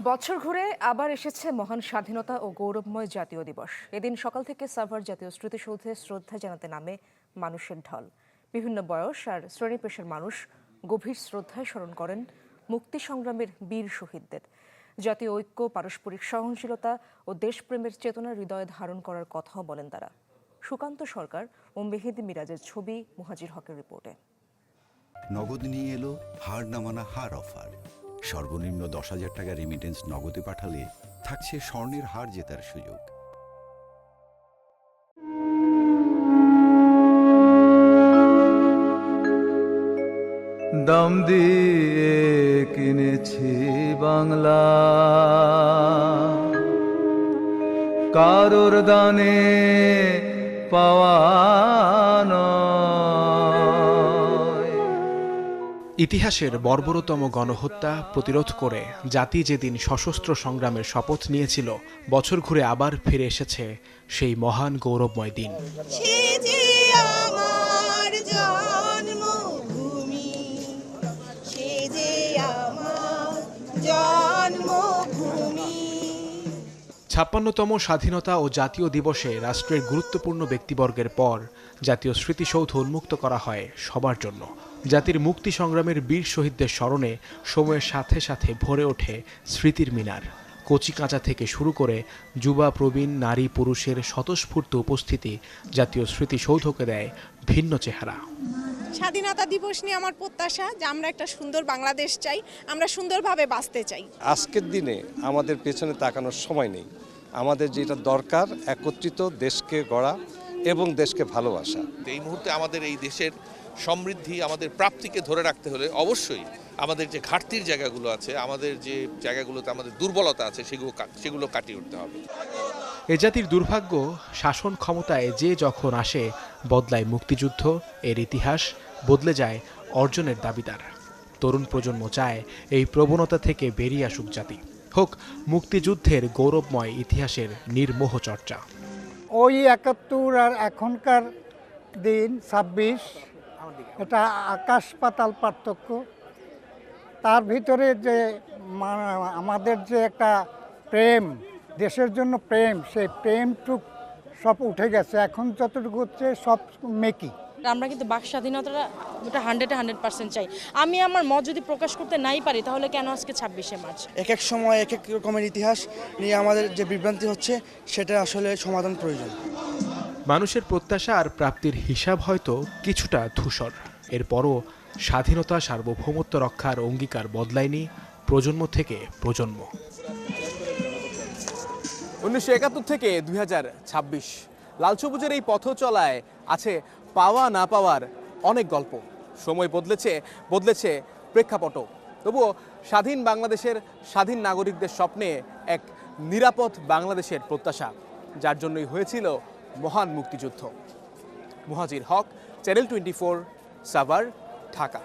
বছর ঘুরে আবার এসেছে মহান স্বাধীনতা ও গৌরবময় জাতীয় দিবস। এদিন সকাল থেকে সাভার জাতীয় স্মৃতিসৌধে শ্রদ্ধা জানাতে নামে মানুষের ঢল। বিভিন্ন বয়স আর শ্রেণী পেশার মানুষ গভীর শ্রদ্ধায় স্মরণ করেন মুক্তি সংগ্রামের বীর শহীদদের। জাতীয় ঐক্য, পারস্পরিক সহনশীলতা ও দেশপ্রেমের চেতনা হৃদয়ে ধারণ করার কথাও বলেন তারা। সুকান্ত সরকার ও মেহেদি মিরাজের ছবি, মুহাজির হকের রিপোর্টে। নগদ নিয়ে এলো হার না মানা হার অফার। সর্বনিম্ন 10,000 টাকা রেমিটেন্স নগদে পাঠালে থাকছে স্বর্ণের হার জেতার সুযোগ। দাম দিয়ে কিনেছি বাংলা, কারোর দানে পাওয়া নয়। ইতিহাসের বর্বরতম গণহত্যা প্রতিরোধ করে জাতি যেদিন সশস্ত্র সংগ্রামের শপথ নিয়েছিল, বছর ঘুরে আবার ফিরে এসেছে সেই মহান গৌরবময় দিন। ছাপ্পান্নতম স্বাধীনতা ও জাতীয় দিবসে রাষ্ট্রের গুরুত্বপূর্ণ ব্যক্তিবর্গের পর জাতীয় স্মৃতিসৌধ উন্মুক্ত করা হয় সবার জন্য। জাতির মুক্তি সংগ্রামের বীর শহীদদের স্মরণে সময়ের সাথে সাথে ভরে ওঠে স্মৃতির মিনার। কচিকাঁচা থেকে শুরু করে যুবা প্রবীণ নারী পুরুষের স্বতঃস্ফূর্ত উপস্থিতি জাতীয় স্মৃতিসৌধকে দেয় ভিন্ন চেহারা। স্বাধীনতা দিবস নিয়ে আমার প্রত্যাশা যে আমরা একটা সুন্দর বাংলাদেশ চাই, আমরা সুন্দরভাবে বাঁচতে চাই। আজকের দিনে আমাদের পেছনে তাকানোর সময় নেই। আমাদের যেটা দরকার একত্রিত দেশকে গড়া এবং দেশকে ভালোবাসা। এই মুহূর্তে আমাদের এই দেশের সমৃদ্ধি, আমাদের প্রাপ্তিকে ধরে রাখতে হলে অবশ্যই আমাদের যে ঘাটতির জায়গাগুলো আছে, আমাদের যে জায়গাগুলোতে আমাদের দুর্বলতা আছে, সেগুলো কাটিয়ে উঠতে হবে। এ জাতির দুর্ভাগ্য, শাসন ক্ষমতায় যে যখন আসে বদলায় মুক্তিযুদ্ধ, এর ইতিহাস বদলে যায় অর্জনের দাবিদার। তরুণ প্রজন্ম চায় এই প্রবণতা থেকে বেরিয়ে আসুক জাতি, হোক মুক্তিযুদ্ধের গৌরবময় ইতিহাসের নির্মোহ চর্চা। ওই ৭১ আর এখনকার দিন ২৬, এটা আকাশ পাতাল পার্থক্য। তার ভিতরে যে আমাদের যে একটা প্রেম, দেশের জন্য প্রেম, সেই প্রেমটুক সব উঠে গেছে। এখন যতটুকু হচ্ছে সব মেকি। আমরা কিন্তু বাক স্বাধীনতাটা 100% চাই। আমি আমার মত যদি প্রকাশ করতে নাই পারি, তাহলে কেন আজকে ২৬শে মার্চ? এক এক সময় এক এক রকমের ইতিহাস নিয়ে আমাদের যে বিভ্রান্তি হচ্ছে, সেটা আসলে সমাধান প্রয়োজন। মানুষের প্রত্যাশা আর প্রাপ্তির হিসাব হয়তো কিছুটা ধূসর। এরপরও স্বাধীনতা, সার্বভৌমত্ব রক্ষার অঙ্গীকার বদলায়নি প্রজন্ম থেকে প্রজন্ম। ১৯৭১ থেকে ২০২৬ লাল সবুজের এই পথ চলায় আছে পাওয়া না পাওয়ার অনেক গল্প। সময় বদলেছে প্রেক্ষাপটও। তবুও স্বাধীন বাংলাদেশের স্বাধীন নাগরিকদের স্বপ্নে এক নিরাপদ বাংলাদেশের প্রত্যাশা, যার জন্যই হয়েছিল মহান মুক্তিযুদ্ধ। মুহাজির হক, চ্যানেল 24, সাভার, ঢাকা।